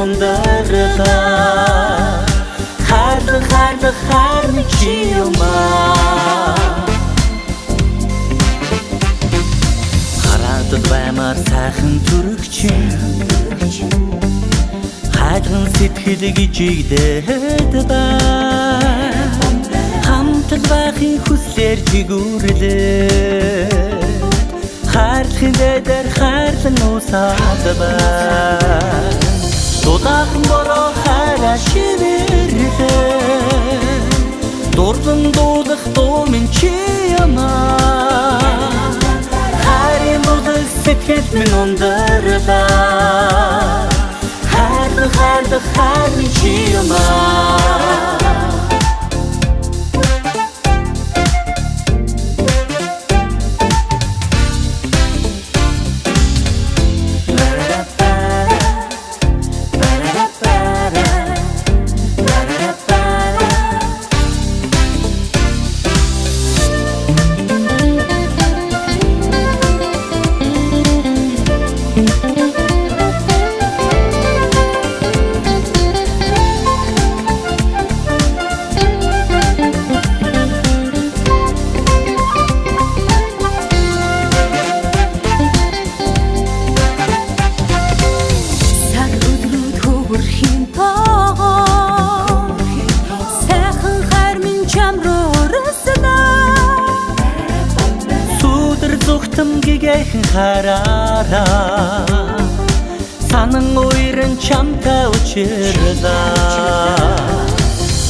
ondarda Her miçiyoma Харадад баймаар сайхан түрэгчин Хайдган сэтгэл гжигдээд бай Хамтал байхын хүслээр жигүүрлээ Хайрлахын дээр хайрлан усаад бай Дудаахан бороо хайраа шивэрлээ Дурдан дуудах дуу минь чи юмаа Хайрын дуудах сэтгэл минь ундаралаа Хайр минь чи юмаа Гэгэн хараараа Санан уйран чамтай учирлаа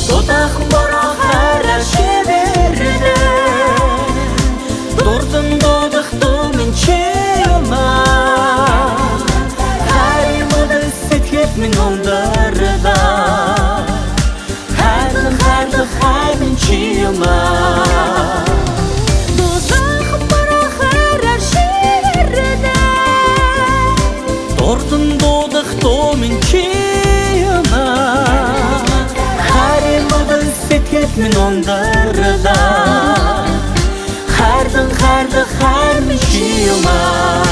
Дудаахан бороо хайраа шивэрлээ Дурдан дуудах дуу минь чи юмаа Хайрын дуудах сэтгэл минь ундаралаа Хайр минь чи юмаа Дурдан дуудах дуу минь чи юмаа Хайрын дуудах сэтгэл минь ундаралаа Хайр минь чи юмаа